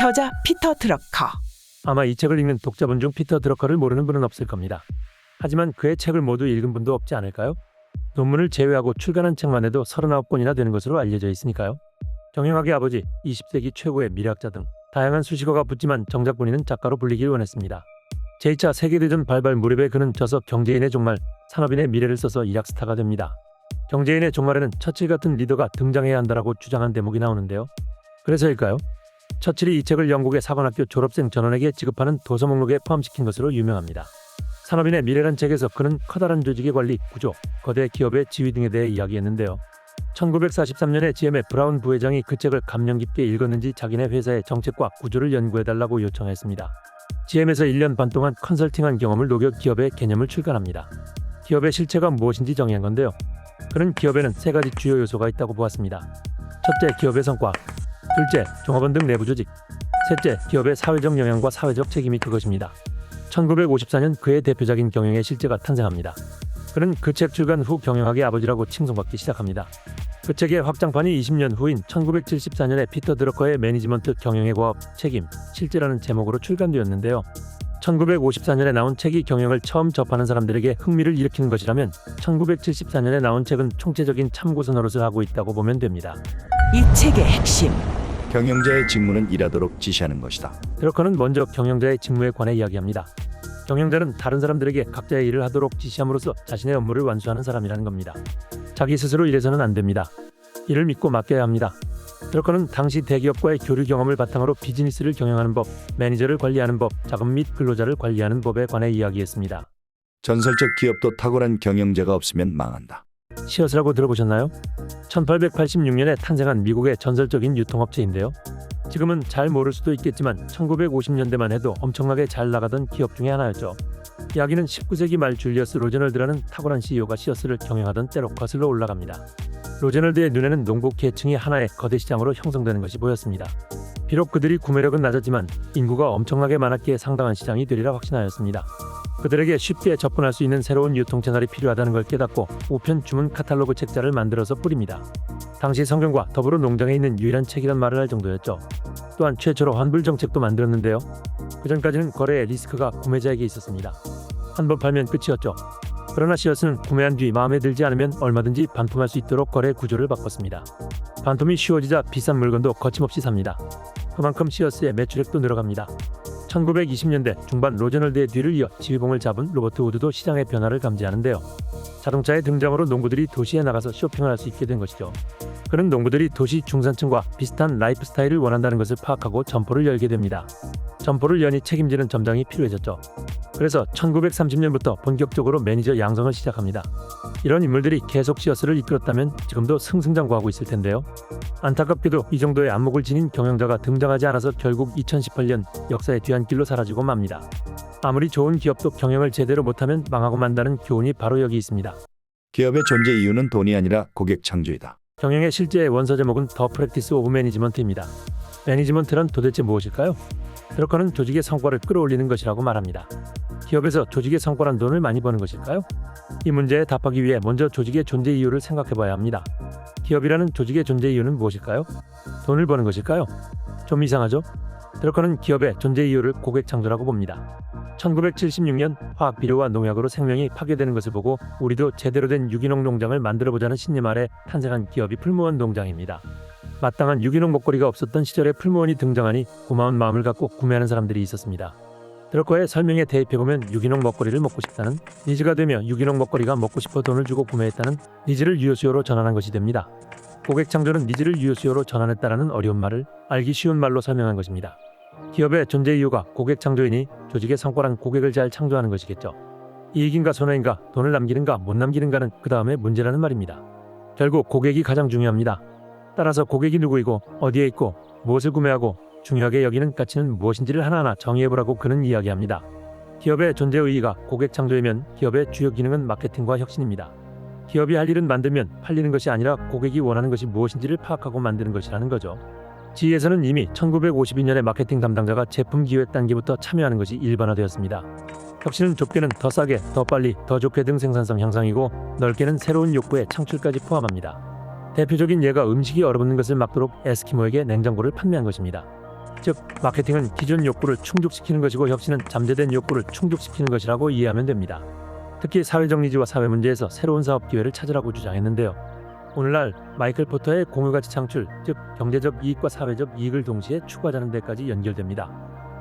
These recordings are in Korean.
저자 피터 드러커. 아마 이 책을 읽는 독자분 중 피터 드러커를 모르는 분은 없을 겁니다. 하지만 그의 책을 모두 읽은 분도 없지 않을까요? 논문을 제외하고 출간한 책만 해도 39권이나 되는 것으로 알려져 있으니까요. 경영학의 아버지, 20세기 최고의 미래학자 등 다양한 수식어가 붙지만 정작 본인은 작가로 불리길 원했습니다. 제2차 세계대전 발발 무렵에 그는 저서 경제인의 종말, 산업인의 미래를 써서 일약 스타가 됩니다. 경제인의 종말에는 처칠 같은 리더가 등장해야 한다라고 주장한 대목이 나오는데요. 그래서일까요? 처칠이 이 책을 영국의 사관학교 졸업생 전원에게 지급하는 도서 목록에 포함시킨 것으로 유명합니다. 산업인의 미래란 책에서 그는 커다란 조직의 관리, 구조, 거대 기업의 지위 등에 대해 이야기했는데요. 1943년에 GM의 브라운 부회장이 그 책을 감명 깊게 읽었는지 자기네 회사의 정책과 구조를 연구해달라고 요청했습니다. GM에서 1년 반 동안 컨설팅한 경험을 녹여 기업의 개념을 출간합니다. 기업의 실체가 무엇인지 정의한 건데요. 그는 기업에는 3가지 주요 요소가 있다고 보았습니다. 첫째, 기업의 성과. 둘째, 종업원 등 내부 조직. 셋째, 기업의 사회적 영향과 사회적 책임이 그것입니다. 1954년 그의 대표작인 경영의 실제가 탄생합니다. 그는 그 책 출간 후 경영학의 아버지라고 칭송받기 시작합니다. 그 책의 확장판이 20년 후인 1974년에 피터 드러커의 매니지먼트 경영의 과업, 책임, 실제라는 제목으로 출간되었는데요. 1954년에 나온 책이 경영을 처음 접하는 사람들에게 흥미를 일으키는 것이라면 1974년에 나온 책은 총체적인 참고서 노릇을 하고 있다고 보면 됩니다. 이 책의 핵심. 경영자의 직무는 일하도록 지시하는 것이다. 드러커는 먼저 경영자의 직무에 관해 이야기합니다. 경영자는 다른 사람들에게 각자의 일을 하도록 지시함으로써 자신의 업무를 완수하는 사람이라는 겁니다. 자기 스스로 일해서는 안 됩니다. 이를 믿고 맡겨야 합니다. 드러커는 당시 대기업과의 교류 경험을 바탕으로 비즈니스를 경영하는 법, 매니저를 관리하는 법, 자금 및 근로자를 관리하는 법에 관해 이야기했습니다. 전설적 기업도 탁월한 경영자가 없으면 망한다. 시어스라고 들어보셨나요? 1886년에 탄생한 미국의 전설적인 유통업체인데요. 지금은 잘 모를 수도 있겠지만 1950년대만 해도 엄청나게 잘 나가던 기업 중에 하나였죠. 이야기는 19세기 말 줄리어스 로제널드라는 탁월한 CEO가 시어스를 경영하던 때로 거슬러 올라갑니다. 로제널드의 눈에는 농부 계층이 하나의 거대 시장으로 형성되는 것이 보였습니다. 비록 그들이 구매력은 낮았지만 인구가 엄청나게 많았기에 상당한 시장이 되리라 확신하였습니다. 그들에게 쉽게 접근할 수 있는 새로운 유통채널이 필요하다는 걸 깨닫고 우편 주문 카탈로그 책자를 만들어서 뿌립니다. 당시 성경과 더불어 농장에 있는 유일한 책이란 말을 할 정도였죠. 또한 최초로 환불 정책도 만들었는데요. 그전까지는 거래의 리스크가 구매자에게 있었습니다. 한 번 팔면 끝이었죠. 그러나 시어스는 구매한 뒤 마음에 들지 않으면 얼마든지 반품할 수 있도록 거래 구조를 바꿨습니다. 반품이 쉬워지자 비싼 물건도 거침없이 삽니다. 그만큼 시어스의 매출액도 늘어갑니다. 1920년대 중반 로제널드의 뒤를 이어 지휘봉을 잡은 로버트 우드도 시장의 변화를 감지하는데요. 자동차의 등장으로 농부들이 도시에 나가서 쇼핑을 할 수 있게 된 것이죠. 그는 농부들이 도시 중산층과 비슷한 라이프 스타일을 원한다는 것을 파악하고 점포를 열게 됩니다. 점포를 여니 책임지는 점장이 필요해졌죠. 그래서 1930년부터 본격적으로 매니저 양성을 시작합니다. 이런 인물들이 계속 시어스를 이끌었다면 지금도 승승장구하고 있을 텐데요. 안타깝게도 이 정도의 안목을 지닌 경영자가 등장하지 않아서 결국 2018년 역사의 뒤안길로 사라지고 맙니다. 아무리 좋은 기업도 경영을 제대로 못하면 망하고 만다는 교훈이 바로 여기 있습니다. 기업의 존재 이유는 돈이 아니라 고객 창조이다. 경영의 실제의 원서 제목은 더 프랙티스 오브 매니지먼트입니다. 매니지먼트란 도대체 무엇일까요? 드러커는 조직의 성과를 끌어올리는 것이라고 말합니다. 기업에서 조직의 성과란 돈을 많이 버는 것일까요? 이 문제에 답하기 위해 먼저 조직의 존재 이유를 생각해봐야 합니다. 기업이라는 조직의 존재 이유는 무엇일까요? 돈을 버는 것일까요? 좀 이상하죠? 드러커는 기업의 존재 이유를 고객 창조라고 봅니다. 1976년 화학 비료와 농약으로 생명이 파괴되는 것을 보고 우리도 제대로 된 유기농 농장을 만들어보자는 신념 아래 탄생한 기업이 풀무원 농장입니다. 마땅한 유기농 먹거리가 없었던 시절에 풀무원이 등장하니 고마운 마음을 갖고 구매하는 사람들이 있었습니다. 드러커의 설명에 대입해보면 유기농 먹거리를 먹고 싶다는 니즈가 되며 유기농 먹거리가 먹고 싶어 돈을 주고 구매했다는 니즈를 유효수요로 전환한 것이 됩니다. 고객 창조는 니즈를 유효수요로 전환했다라는 어려운 말을 알기 쉬운 말로 설명한 것입니다. 기업의 존재 이유가 고객 창조이니 조직의 성과란 고객을 잘 창조하는 것이겠죠. 이익인가 손해인가, 돈을 남기는가 못 남기는가는 그 다음의 문제라는 말입니다. 결국 고객이 가장 중요합니다. 따라서 고객이 누구이고 어디에 있고 무엇을 구매하고 중요하게 여기는 가치는 무엇인지를 하나하나 정의해보라고 그는 이야기합니다. 기업의 존재 의의가 고객 창조이면 기업의 주요 기능은 마케팅과 혁신입니다. 기업이 할 일은 만들면 팔리는 것이 아니라 고객이 원하는 것이 무엇인지를 파악하고 만드는 것이라는 거죠. 지에서는 이미 1952년에 마케팅 담당자가 제품 기획 단계부터 참여하는 것이 일반화되었습니다. 혁신은 좁게는 더 싸게, 더 빨리, 더 좋게 등 생산성 향상이고 넓게는 새로운 욕구의 창출까지 포함합니다. 대표적인 예가 음식이 얼어붙는 것을 막도록 에스키모에게 냉장고를 판매한 것입니다. 즉 마케팅은 기존 욕구를 충족시키는 것이고 혁신은 잠재된 욕구를 충족시키는 것이라고 이해하면 됩니다. 특히 사회적 니즈와 사회 문제에서 새로운 사업 기회를 찾으라고 주장했는데요. 오늘날 마이클 포터의 공유가치 창출, 즉 경제적 이익과 사회적 이익을 동시에 추구하자는 데까지 연결됩니다.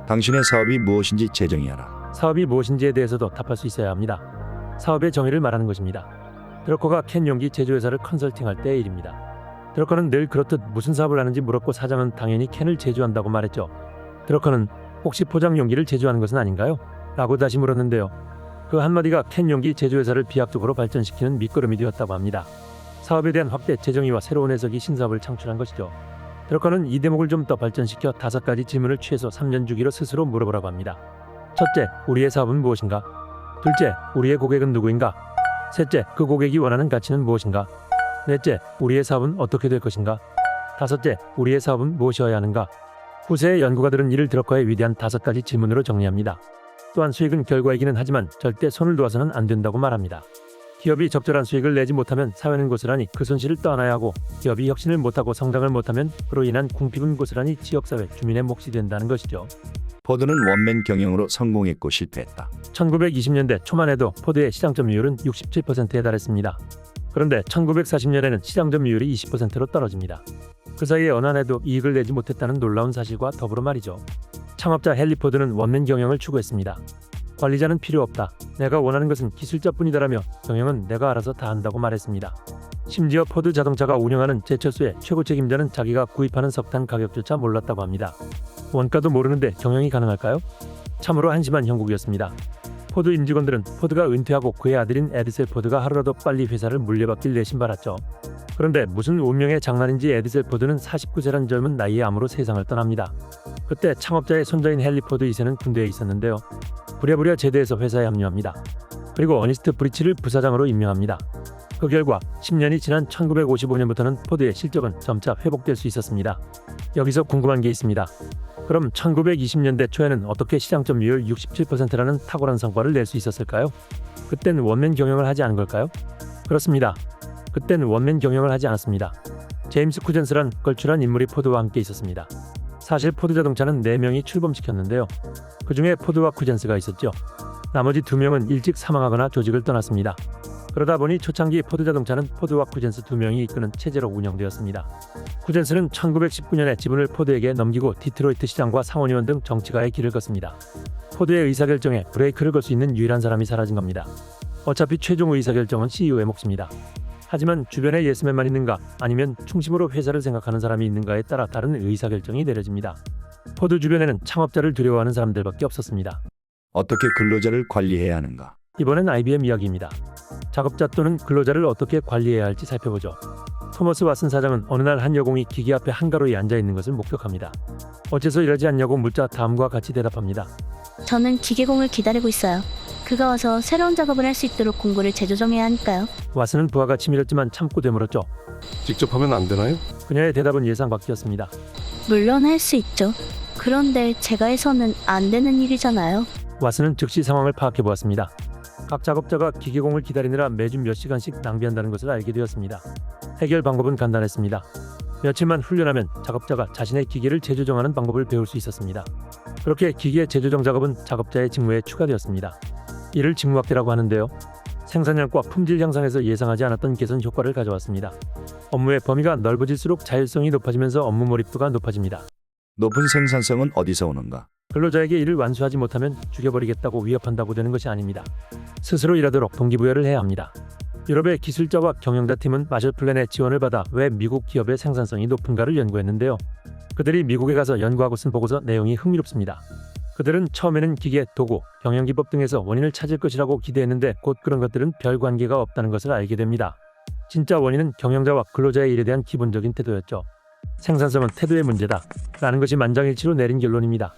당신의 사업이 무엇인지 재정의하라. 사업이 무엇인지에 대해서도 답할 수 있어야 합니다. 사업의 정의를 말하는 것입니다. 드러커가 캔 용기 제조회사를 컨설팅할 때의 일입니다. 드러커는 늘 그렇듯 무슨 사업을 하는지 물었고 사장은 당연히 캔을 제조한다고 말했죠. 드러커는 혹시 포장 용기를 제조하는 것은 아닌가요? 라고 다시 물었는데요. 그 한마디가 캔 용기 제조회사를 비약적으로 발전시키는 밑거름이 되었다고 합니다. 사업에 대한 확대, 재정의와 새로운 해석이 신사업을 창출한 것이죠. 드러커는 이 대목을 좀 더 발전시켜 5가지 질문을 최소 3년 주기로 스스로 물어보라고 합니다. 첫째, 우리의 사업은 무엇인가? 둘째, 우리의 고객은 누구인가? 셋째, 그 고객이 원하는 가치는 무엇인가? 넷째, 우리의 사업은 어떻게 될 것인가? 다섯째, 우리의 사업은 무엇이어야 하는가? 후세의 연구가들은 이를 드러커의 위대한 5가지 질문으로 정리합니다. 또한 수익은 결과이기는 하지만 절대 손을 놓아서는 안 된다고 말합니다. 기업이 적절한 수익을 내지 못하면 사회는 고스란히 그 손실을 떠안아야 하고, 기업이 혁신을 못하고 성장을 못하면 그로 인한 궁핍은 고스란히 지역사회 주민의 몫이 된다는 것이죠. 포드는 원맨 경영으로 성공했고 실패했다. 1920년대 초만 해도 포드의 시장 점유율은 67%에 달했습니다. 그런데 1940년에는 시장 점유율이 20%로 떨어집니다. 그 사이에 어느 한 해도 이익을 내지 못했다는 놀라운 사실과 더불어 말이죠. 창업자 헨리 포드는 원맨 경영을 추구했습니다. 관리자는 필요 없다. 내가 원하는 것은 기술자뿐이다라며 경영은 내가 알아서 다 한다고 말했습니다. 심지어 포드 자동차가 운영하는 제철소의 최고 책임자는 자기가 구입하는 석탄 가격조차 몰랐다고 합니다. 원가도 모르는데 경영이 가능할까요? 참으로 한심한 형국이었습니다. 포드 임직원들은 포드가 은퇴하고 그의 아들인 에드셀 포드가 하루라도 빨리 회사를 물려받길 내심바랐죠. 그런데 무슨 운명의 장난인지 에드셀 포드는 49세란 젊은 나이에 암으로 세상을 떠납니다. 그때 창업자의 손자인 헨리 포드 2세는 군대에 있었는데요. 부랴부랴 제대해서 회사에 합류합니다. 그리고 어니스트 브리치를 부사장으로 임명합니다. 그 결과 10년이 지난 1955년부터는 포드의 실적은 점차 회복될 수 있었습니다. 여기서 궁금한 게 있습니다. 그럼 1920년대 초에는 어떻게 시장 점유율 67%라는 탁월한 성과를 낼 수 있었을까요? 그땐 원맨 경영을 하지 않은 걸까요? 그렇습니다. 그땐 원맨 경영을 하지 않았습니다. 제임스 쿠젠스란 걸출한 인물이 포드와 함께 있었습니다. 사실 포드 자동차는 4명이 출범시켰는데요. 그 중에 포드와 쿠젠스가 있었죠. 나머지 2명은 일찍 사망하거나 조직을 떠났습니다. 그러다 보니 초창기 포드 자동차는 포드와 쿠젠스 2명이 이끄는 체제로 운영되었습니다. 쿠젠스는 1919년에 지분을 포드에게 넘기고 디트로이트 시장과 상원의원 등 정치가의 길을 걷습니다. 포드의 의사결정에 브레이크를 걸 수 있는 유일한 사람이 사라진 겁니다. 어차피 최종 의사결정은 CEO의 몫입니다. 하지만 주변에 예스맨만 있는가 아니면 중심으로 회사를 생각하는 사람이 있는가에 따라 다른 의사결정이 내려집니다. 포드 주변에는 창업자를 두려워하는 사람들밖에 없었습니다. 어떻게 근로자를 관리해야 하는가? 이번엔 IBM 이야기입니다. 작업자 또는 근로자를 어떻게 관리해야 할지 살펴보죠. 토머스 왓슨 사장은 어느 날 한 여공이 기계 앞에 한가로이 앉아있는 것을 목격합니다. 어째서 이러지 않냐고 묻자 다음과 같이 대답합니다. 저는 기계공을 기다리고 있어요. 그가 와서 새로운 작업을 할 수 있도록 공구를 재조정해야 하니까요. 왓슨은 부하가 치밀었지만 참고 되물었죠. 직접 하면 안 되나요? 그녀의 대답은 예상 밖이었습니다. 물론 할 수 있죠. 그런데 제가 해서는 안 되는 일이잖아요. 왓슨은 즉시 상황을 파악해보았습니다. 각 작업자가 기계공을 기다리느라 매주 몇 시간씩 낭비한다는 것을 알게 되었습니다. 해결 방법은 간단했습니다. 며칠만 훈련하면 작업자가 자신의 기계를 재조정하는 방법을 배울 수 있었습니다. 그렇게 기계 재조정 작업은 작업자의 직무에 추가되었습니다. 이를 직무학대라고 하는데요. 생산량과 품질 향상에서 예상하지 않았던 개선 효과를 가져왔습니다. 업무의 범위가 넓어질수록 자율성이 높아지면서 업무 몰입도가 높아집니다. 높은 생산성은 어디서 오는가? 근로자에게 일을 완수하지 못하면 죽여버리겠다고 위협한다고 되는 것이 아닙니다. 스스로 일하도록 동기부여를 해야 합니다. 유럽의 기술자와 경영자 팀은 마셜플랜의 지원을 받아 왜 미국 기업의 생산성이 높은가를 연구했는데요. 그들이 미국에 가서 연구하고 쓴 보고서 내용이 흥미롭습니다. 그들은 처음에는 기계, 도구, 경영기법 등에서 원인을 찾을 것이라고 기대했는데 곧 그런 것들은 별 관계가 없다는 것을 알게 됩니다. 진짜 원인은 경영자와 근로자의 일에 대한 기본적인 태도였죠. 생산성은 태도의 문제다 라는 것이 만장일치로 내린 결론입니다.